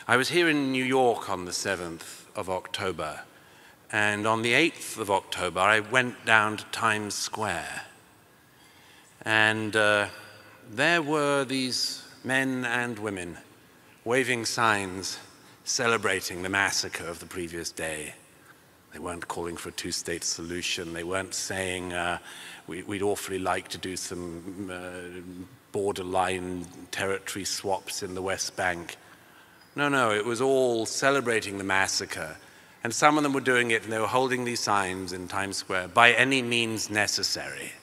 I was here in New York on the 7th of October, and on the 8th of October, I went down to Times Square. And there were these men and women waving signs celebrating the massacre of the previous day. They weren't calling for a two-state solution. They weren't saying, we'd awfully like to do some borderline territory swaps in the West Bank. No, it was all celebrating the massacre. And some of them were doing it, and they were holding these signs in Times Square, by any means necessary,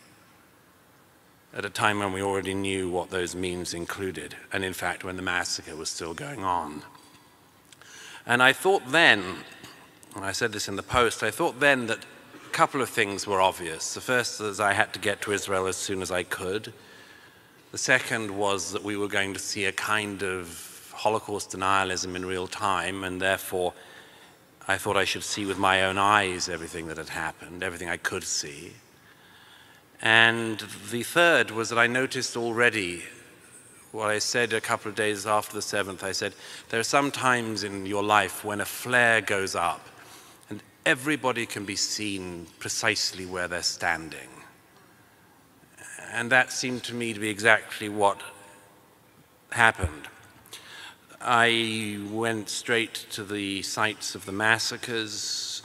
at a time when we already knew what those means included, and in fact, when the massacre was still going on. And I thought then, and I said this in the Post, I thought then that a couple of things were obvious. The first is I had to get to Israel as soon as I could. The second was that we were going to see a kind of Holocaust denialism in real time, and therefore I thought I should see with my own eyes everything that had happened, everything I could see. And the third was that I noticed already what I said a couple of days after the 7th. I said, there are some times in your life when a flare goes up and everybody can be seen precisely where they're standing. And that seemed to me to be exactly what happened. I went straight to the sites of the massacres,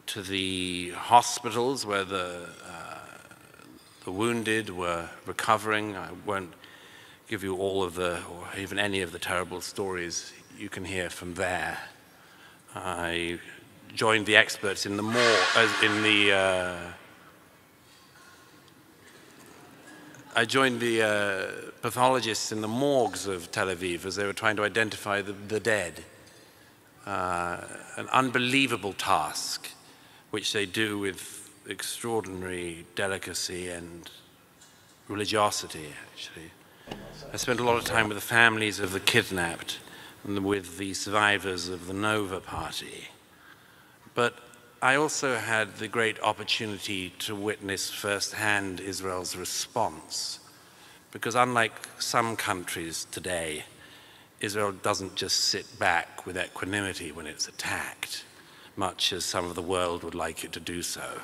to the hospitals where the wounded were recovering. I won't give you all of the, or even any of the terrible stories you can hear from there. I joined the experts in the I joined the pathologists in the morgues of Tel Aviv as they were trying to identify the dead. An unbelievable task, which they do with extraordinary delicacy and religiosity, actually. I spent a lot of time with the families of the kidnapped and with the survivors of the Nova Party. But I also had the great opportunity to witness firsthand Israel's response, because unlike some countries today, Israel doesn't just sit back with equanimity when it's attacked, much as some of the world would like it to do so.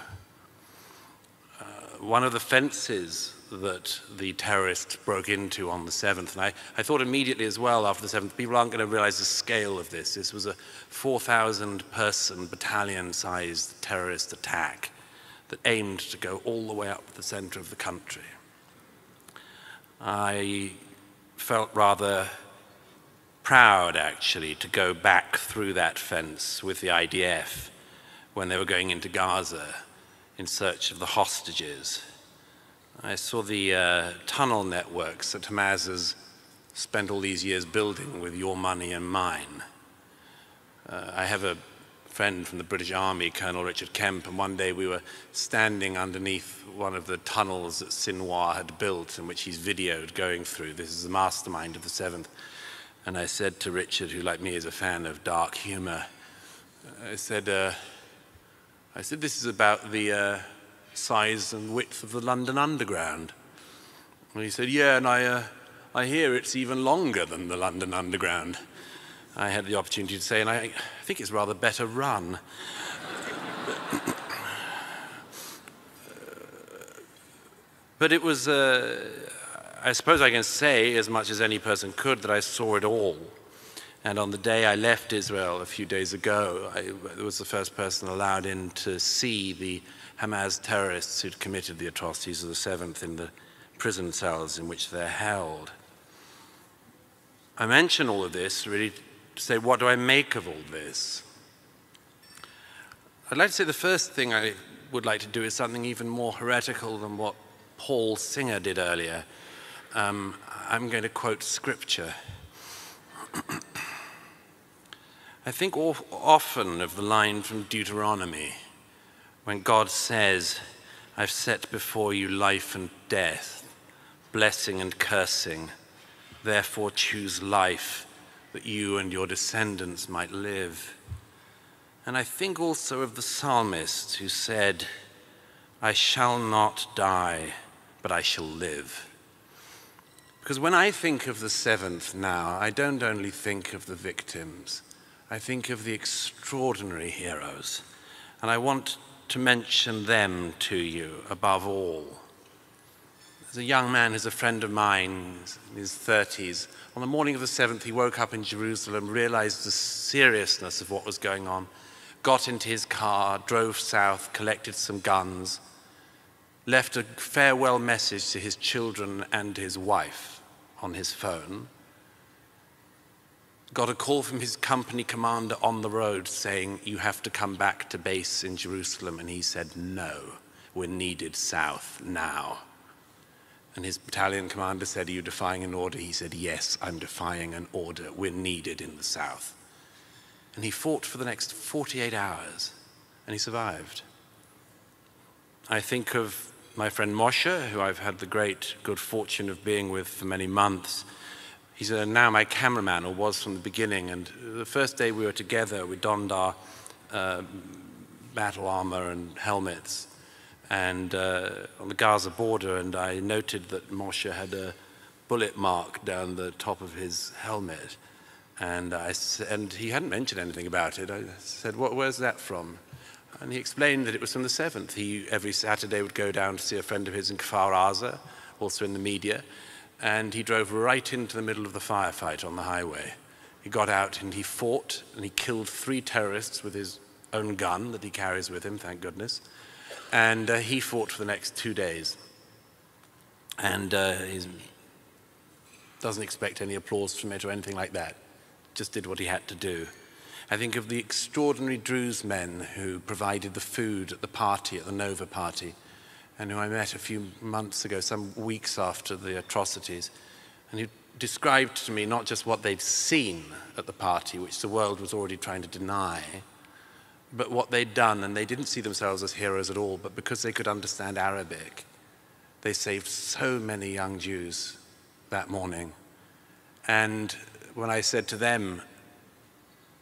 One of the fences that the terrorists broke into on the 7th, and I thought immediately as well after the 7th, people aren't going to realize the scale of this. This was a 4,000-person battalion-sized terrorist attack that aimed to go all the way up the center of the country. I felt rather proud, actually, to go back through that fence with the IDF when they were going into Gaza in search of the hostages. I saw the tunnel networks that Hamas has spent all these years building with your money and mine. I have a friend from the British Army, Colonel Richard Kemp, and one day we were standing underneath one of the tunnels that Sinwar had built, in which he's videoed going through. This is the mastermind of the 7th. And I said to Richard, who like me is a fan of dark humor, I said, this is about the size and width of the London Underground. And he said, yeah, and I hear it's even longer than the London Underground. I had the opportunity to say, and I think it's rather better run. But it was, I suppose I can say, as much as any person could, that I saw it all. And on the day I left Israel a few days ago, I was the first person allowed in to see the Hamas terrorists who'd committed the atrocities of the 7th in the prison cells in which they're held. I mention all of this really to say, what do I make of all this? I'd like to say the first thing I would like to do is something even more heretical than what Paul Singer did earlier. I'm going to quote scripture. I think often of the line from Deuteronomy, when God says, I've set before you life and death, blessing and cursing, therefore choose life, that you and your descendants might live. And I think also of the psalmist who said, I shall not die, but I shall live. Because when I think of the 7th now, I don't only think of the victims, I think of the extraordinary heroes. And I want to mention them to you above all. There's a young man who's a friend of mine in his 30s. On the morning of the 7th, he woke up in Jerusalem, realized the seriousness of what was going on, got into his car, drove south, collected some guns, left a farewell message to his children and his wife on his phone, got a call from his company commander on the road saying, "You have to come back to base in Jerusalem." And he said, "No, we're needed south now." And his battalion commander said, "Are you defying an order?" He said, "Yes, I'm defying an order. We're needed in the south." And he fought for the next 48 hours, and he survived. I think of my friend Moshe, who I've had the great good fortune of being with for many months. He's now my cameraman, or was from the beginning, and the first day we were together, we donned our battle armor and helmets, and on the Gaza border, and I noted that Moshe had a bullet mark down the top of his helmet, and he hadn't mentioned anything about it. I said, "Where's that from?" And he explained that it was from the 7th. He every Saturday would go down to see a friend of his in Kfar Aza, also in the media, and he drove right into the middle of the firefight on the highway. He got out and he fought, and he killed 3 terrorists with his own gun that he carries with him, thank goodness. And he fought for the next 2 days. And he doesn't expect any applause from it or anything like that. Just did what he had to do. I think of the extraordinary Druze men who provided the food at the party, at the Nova party, and who I met a few months ago, some weeks after the atrocities, and who described to me not just what they'd seen at the party, which the world was already trying to deny, but what they'd done. And they didn't see themselves as heroes at all, but because they could understand Arabic, they saved so many young Jews that morning. And when I said to them,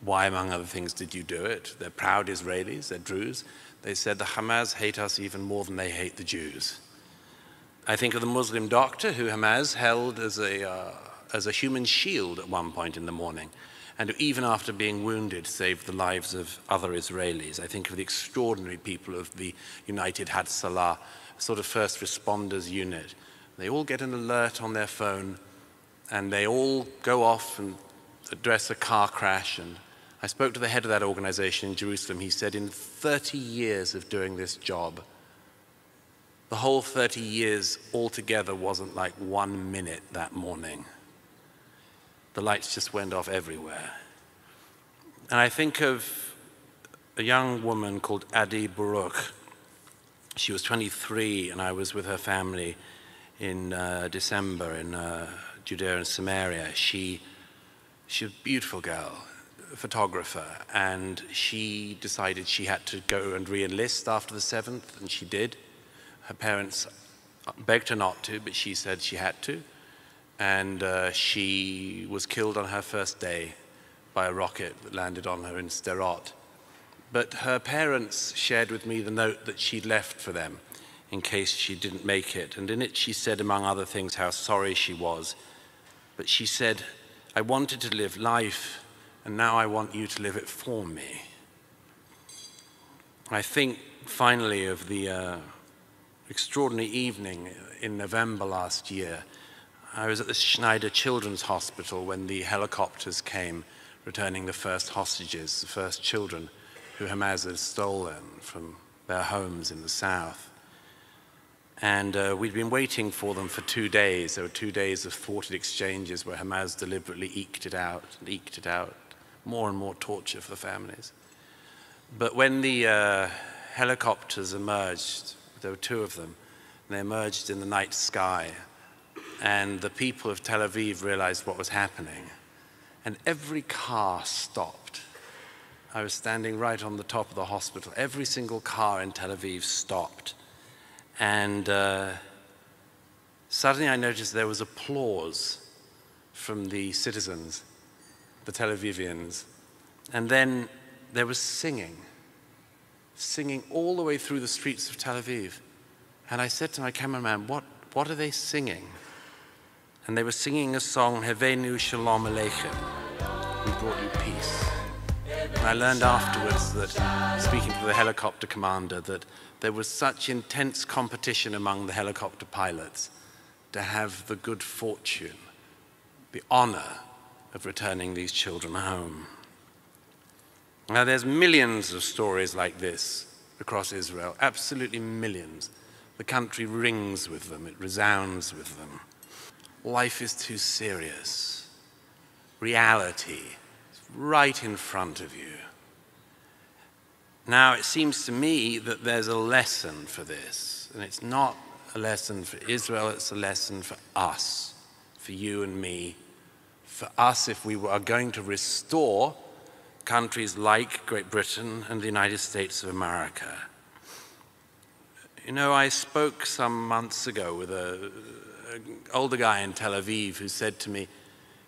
"Why, among other things, did you do it?" They're proud Israelis, they're Druze. They said, "The Hamas hate us even more than they hate the Jews." I think of the Muslim doctor who Hamas held as a human shield at one point in the morning, and who, even after being wounded, saved the lives of other Israelis. I think of the extraordinary people of the United Hatzalah, sort of first responders unit. They all get an alert on their phone, and they all go off and address a car crash. And I spoke to the head of that organization in Jerusalem. He said, in 30 years of doing this job, the whole 30 years altogether wasn't like 1 minute that morning. The lights just went off everywhere. And I think of a young woman called Adi Baruch. She was 23, and I was with her family in December in Judea and Samaria. She's a beautiful girl, a photographer, and she decided she had to go and re-enlist after the 7th, and she did. Her parents begged her not to, but she said she had to. And she was killed on her first day by a rocket that landed on her in Sderot. But her parents shared with me the note that she'd left for them in case she didn't make it. And in it she said, among other things, how sorry she was. But she said, "I wanted to live life, and now I want you to live it for me." I think, finally, of the extraordinary evening in November last year. I was at the Schneider Children's Hospital when the helicopters came, returning the first hostages, the first children who Hamas had stolen from their homes in the south. And we'd been waiting for them for 2 days. There were 2 days of thwarted exchanges where Hamas deliberately eked it out, more and more torture for the families. But when the helicopters emerged, there were 2 of them, and they emerged in the night sky, and the people of Tel Aviv realized what was happening, and every car stopped. I was standing right on the top of the hospital. Every single car in Tel Aviv stopped. And suddenly I noticed there was applause from the citizens, the Tel Avivians. And then there was singing all the way through the streets of Tel Aviv. And I said to my cameraman, what are they singing? and they were singing a song, Hevenu Shalom Aleichem, we brought you peace. And I learned afterwards that, speaking to the helicopter commander, that there was such intense competition among the helicopter pilots to have the good fortune, the honor of returning these children home. Now, there's millions of stories like this across Israel, absolutely millions. The country rings with them, it resounds with them. Life is too serious. Reality is right in front of you. Now, it seems to me that there's a lesson for this, and it's not a lesson for Israel, it's a lesson for us, for you and me, for us if we are going to restore countries like Great Britain and the United States of America. You know, I spoke some months ago with an older guy in Tel Aviv who said to me,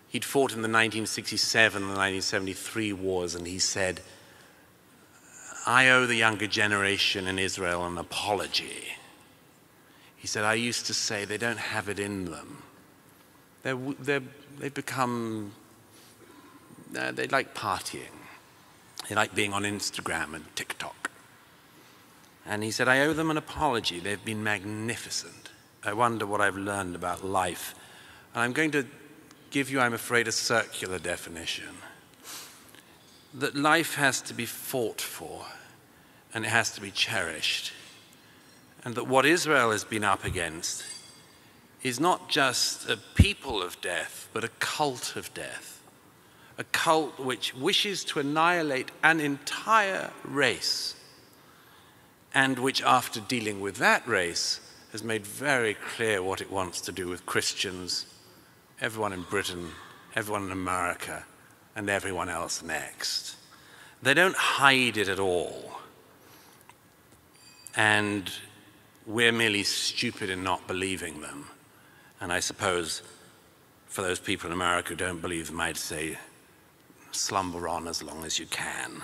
he'd fought in the 1967 and the 1973 wars, and he said, I owe the younger generation in Israel an apology. He said, I used to say they don't have it in them. They've become, they like partying. They like being on Instagram and TikTok. And he said, I owe them an apology. They've been magnificent. I wonder what I've learned about life. And I'm going to give you, I'm afraid, a circular definition. That life has to be fought for, and it has to be cherished. And that what Israel has been up against is not just a people of death, but a cult of death. A cult which wishes to annihilate an entire race, and which, after dealing with that race, has made very clear what it wants to do with Christians, everyone in Britain, everyone in America, and everyone else next. They don't hide it at all. And we're merely stupid in not believing them. And I suppose for those people in America who don't believe them, I'd say, slumber on as long as you can.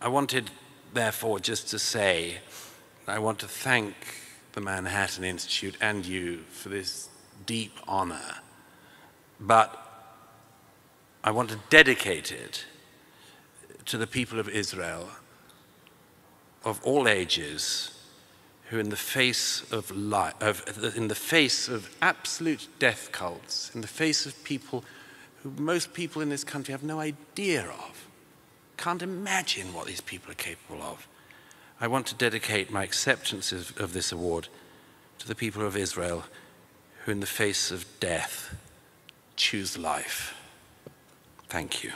I wanted, therefore, just to say, I want to thank the Manhattan Institute and you for this deep honor, but I want to dedicate it to the people of Israel of all ages, who in the face of absolute death cults, in the face of people who most people in this country have no idea of, can't imagine what these people are capable of. I want to dedicate my acceptance of this award to the people of Israel who in the face of death choose life. Thank you.